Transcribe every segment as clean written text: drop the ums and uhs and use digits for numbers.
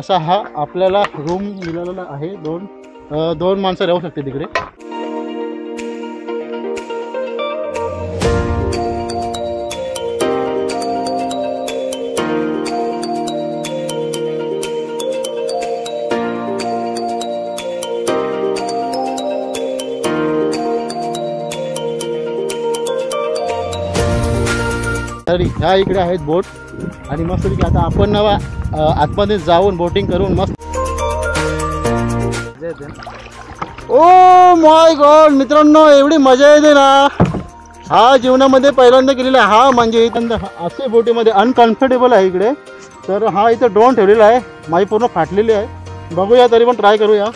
असा हा आपल्याला रूम मिळालेला आहे। दोन माणसं राहू शकते तिकडे। ह्या इकडे आहेत बोट आणि मस्त की आता आपण आतमध्ये जाऊन बोटिंग करून मस्त। ओ माय गॉड मित्रांनो, एवढी मजा येते ना, हा जीवनामध्ये पहिल्यांदा केलेला आहे। हा म्हणजे असे बोटीमध्ये अनकम्फर्टेबल आहे इकडे। तर हा इथं ड्रोन ठेवलेला आहे, माझी पूर्ण फाटलेली आहे। बघूया, तरी पण ट्राय करूया।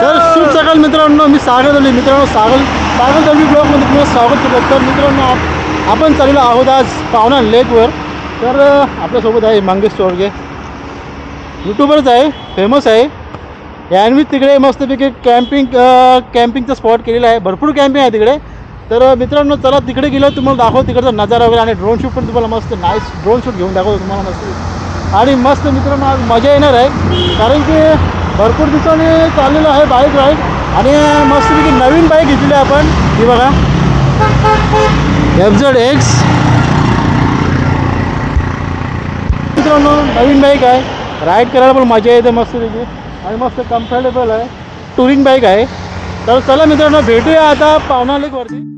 तर शुभ सकाळ मित्रांनो, मी सागर दळवी। मित्रांनो सागर दळवी ब्लॉगमध्ये तुम्हाला स्वागत करतो। तर मित्रांनो, आपण चाललेलो आहोत आज पावना लेकवर। तर आपल्यासोबत आहे मंगेश चोरगे, यूट्यूबरच आहे, फेमस आहे। यांनी तिकडे मस्तपैकी कॅम्पिंगचा स्पॉट केलेला आहे, भरपूर कॅम्पिंग आहे तिकडे। तर मित्रांनो चला तिकडे गेलो, तुम्हाला दाखवतो तिकडचा नजारा वगैरे, आणि ड्रोन शूट पण तुम्हाला मस्त नाईस ड्रोन शूट घेऊन दाखवतो तुम्हाला मस्त। आणि मस्त मित्रांनो आज मजा येणार आहे, कारण की भरपूर दिवसांनी चाललेलं आहे बाईक राईड। आणि मस्तपैकी नवीन बाईक घेतलेली आहे आपण, ही बघा FZX मित्रांनो, नवीन बाईक आहे। राईड करायला पण मजा येते मस्तपैकी, आणि मस्त कम्फर्टेबल आहे, टुरिंग बाईक आहे। तर चला मित्रांनो भेटूया आता पावना लेकवरती।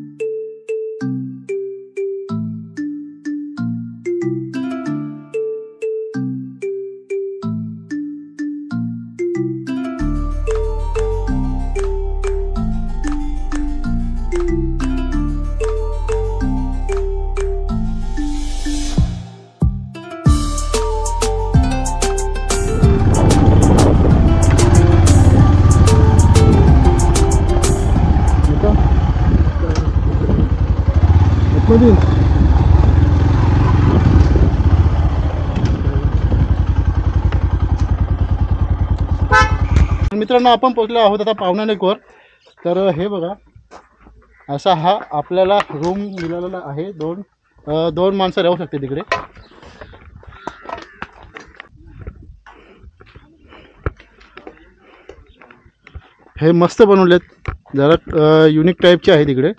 मित्रांनो आपण पोहोचलो आहोत आता पावना लेकवर। तर हे बघा असा हा आपल्याला रूम मिळालेला आहे। दोन माणसं राहू शकते तिकडे। हे मस्त बनवलेत, जरा युनिक टाईपचे आहे तिकडे।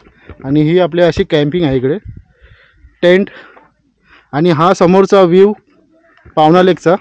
आणि ही आपली अशी कॅम्पिंग आहे इकडे, टेंट। आणि हा समोरचा व्ह्यू पावना लेकचा।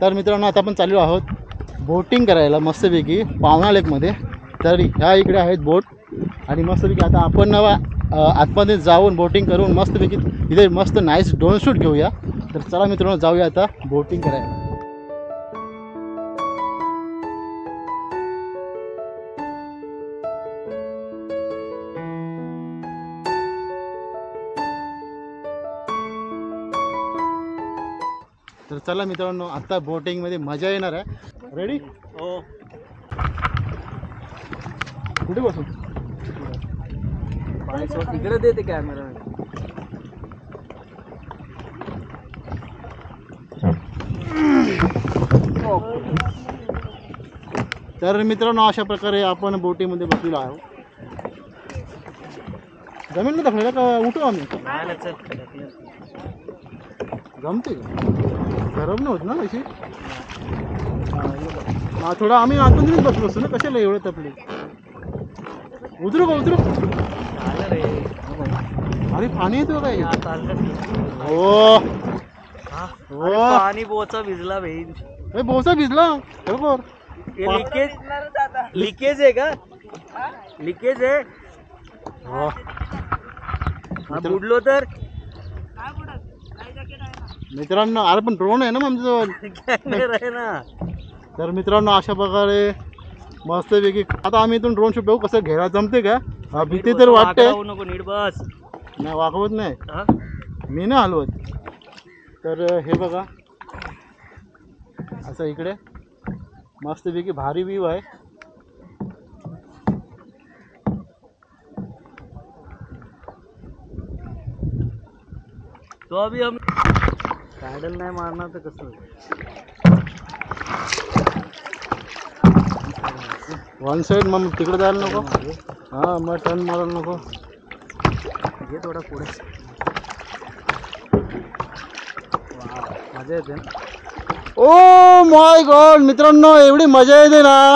तर मित्रांनो आता आपण चाललो आहोत बोटिंग करायला मस्तपैकी पावना लेकमध्ये. तर ह्या इकडे आहेत बोट आणि मस्तपैकी आता आपण आतमध्ये जाऊन बोटिंग करून मस्तपैकी इथे मस्त नाईस ड्रोन शूट घेऊया. तर चला मित्रांनो जाऊया आता बोटिंग करायला. तर चला मित्रांनो आता बोटिंगमध्ये मजा येणार आहे. रेडी? हो. कुठे बसू? तिकडे देते कॅमेरा. तर मित्रांनो अशा प्रकारे आपण बोटीमध्ये बसलेलो आहोत. जमेल ना दाखवायला का उठू आम्ही? जमते गरम नाही होत ना अशी? हा थोडं आम्ही आतमध्येच बसलो असतो ना, कशाला एवढं तपले. उतरू का उतरू? अरे पाणी येतो काय? हो पाणी बोचा भिजला बहीण. बोसा भिजला बरोबर. लिकेज आहे का? लिकेज आहे. बुडलो तर मित्रांनो अरे पण ड्रोन आहे ना आमच्याजवळ. कॅमेरा आहे ना. तर मित्रांनो अशा प्रकारे मस्तपैकी आता आम्ही इथून ड्रोन शूट बघू कसं घ्यायला जमते का. भीती तर वाटते. नको नीट बस. नाही वाकवत नाही मी नाही हलवत. तर हे बघा असं इकडे मस्तपैकी भारी व्ह्यू आहे. तो अभी हम पॅडल नाही मारणार तर कसं? वन साइड मग तिकडे जायला नको. हां मग टर्न मारायला नको. हे थोडा पुढे मजा येते. ओ माय गॉड मित्रांनो एवढी मजा येते ना.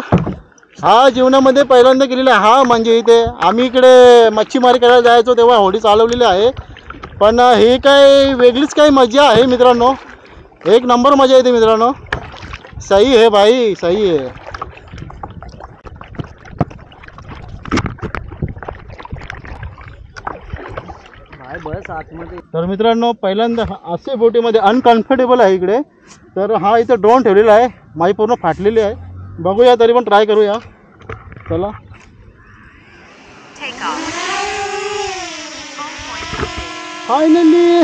हा जीवनामध्ये पहिल्यांदा केलेला आहे. हा म्हणजे इथे आम्ही इकडे मच्छीमारी करायला जायचो तेव्हा होडी चालवलेली आहे. पण ही काय वेगळीच काही मजा आहे मित्रांनो. एक नंबर मजा येते मित्रांनो. सही है भाई सही है. बस आतमध्ये. तर मित्रांनो पहिल्यांदा असे बोटीमध्ये अनकम्फर्टेबल आहे इकडे. तर हा इथं ड्रोन ठेवलेला आहे. माझी पूर्ण फाटलेली आहे. बघूया तरी पण ट्राय करूया. चला फायनली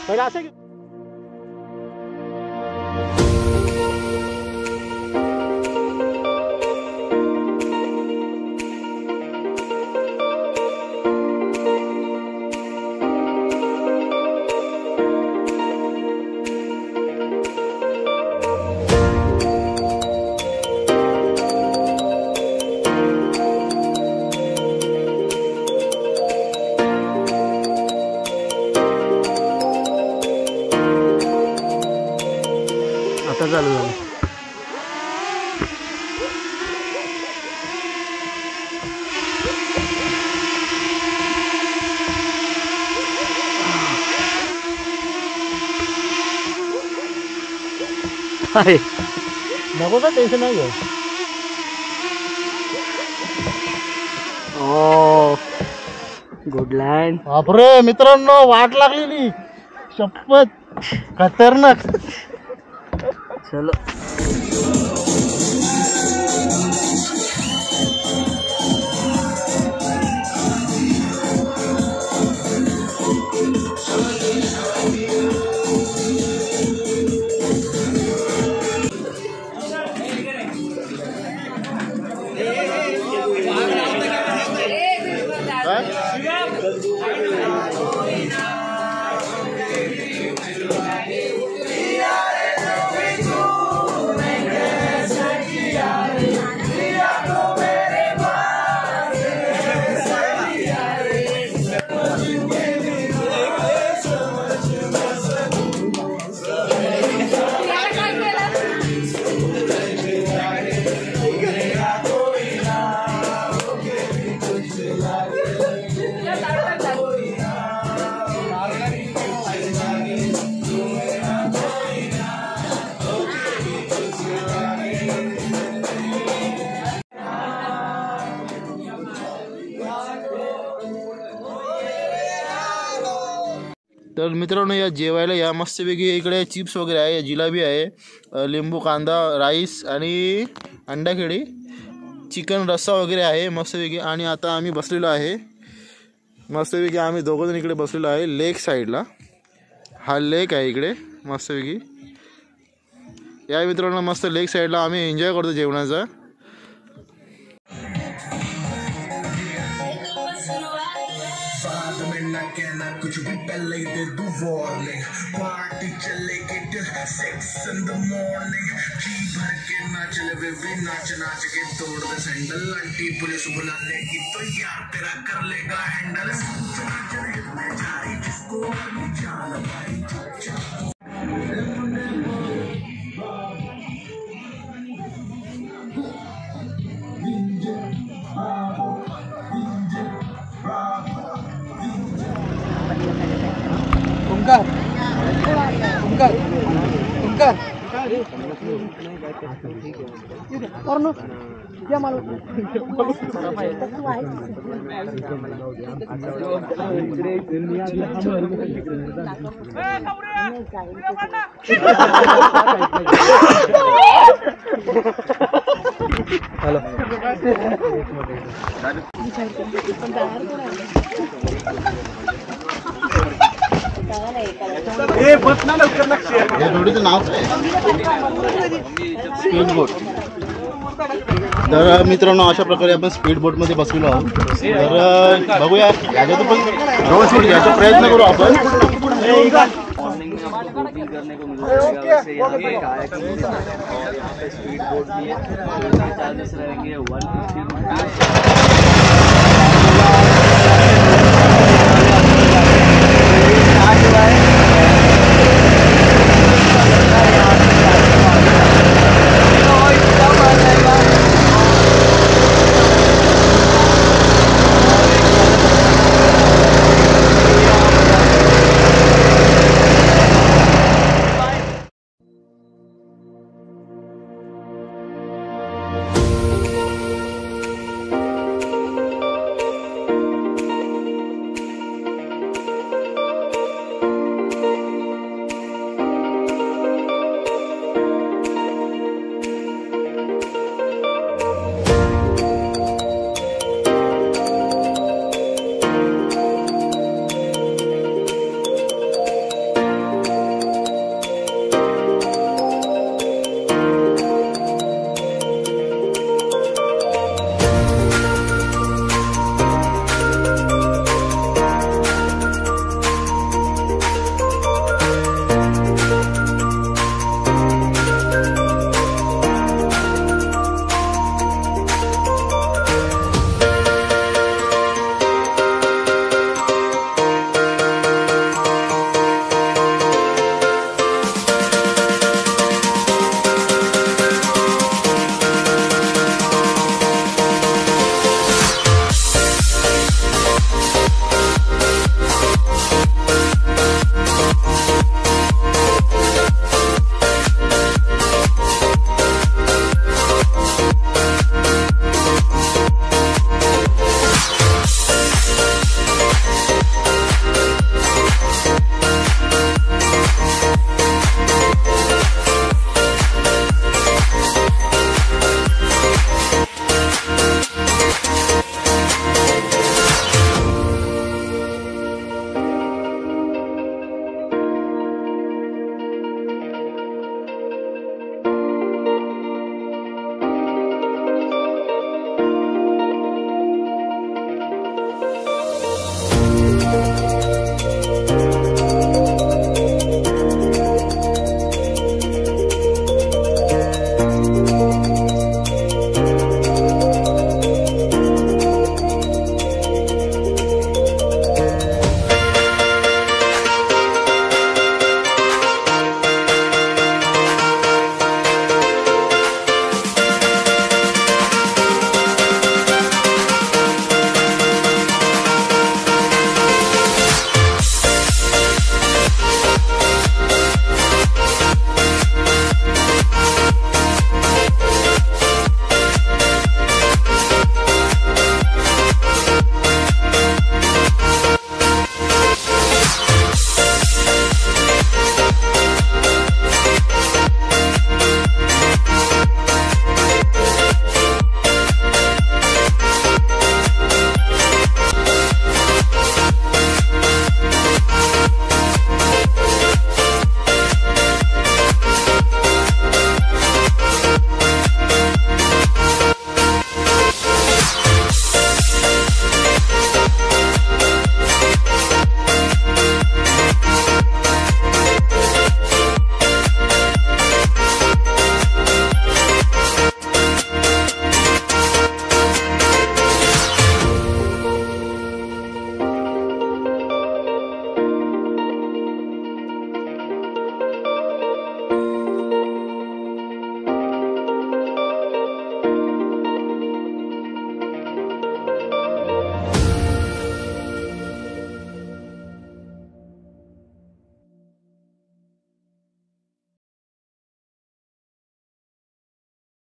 पहिला असं आता चालू झालं. नको का टेन्शन नाही घ्या. ओ गुड लँड. बापरे मित्रांनो वाट लागलेली शपथ खतरनाक. चलो तर मित्रांनो या जेवायला या मस्तपैकी इकडे चिप्स वगैरे आहे, जिलाबी आहे, लिंबू कांदा राईस आणि अंडाखेडी चिकन रस्सा वगैरे आहे मस्तपैकी. आणि आता आम्ही बसलेलो आहे मस्तपैकी, आम्ही दोघंजण इकडे बसलेलो आहे लेक साईडला. हा लेक आहे इकडे मस्तपैकी. या मित्रांनो मस्त लेक साईडला आम्ही एन्जॉय करतो जेवणाचा. कुछ भी पहले दे दू वार्निंग पार्टी चलेगी till 6 in the morning जी भर के नाच ले बेबी नाच नाच के तोड़ दे सैंडल आंटी पुलिस बुलाने की तो यार तेरा कर लेगा हैंडल में जारी जिसको जान भाई और नो क्या मालूम हेलो जोडीचं नाव काय? Speed boat. तर मित्रांनो अशा प्रकारे आपण स्पीड बोटमध्ये बसलेलो आहोत. तर बघूया याच्यातून पण व्यवस्थित याचा प्रयत्न करू आपण. मॉर्निंग में आपको बोटिंग करने को मिलेगा. वैसे यहाँ पे कायाकिंग और यहाँ पे स्पीड बोट भी है. चार्जेस रहेंगे 150 रुपीज़.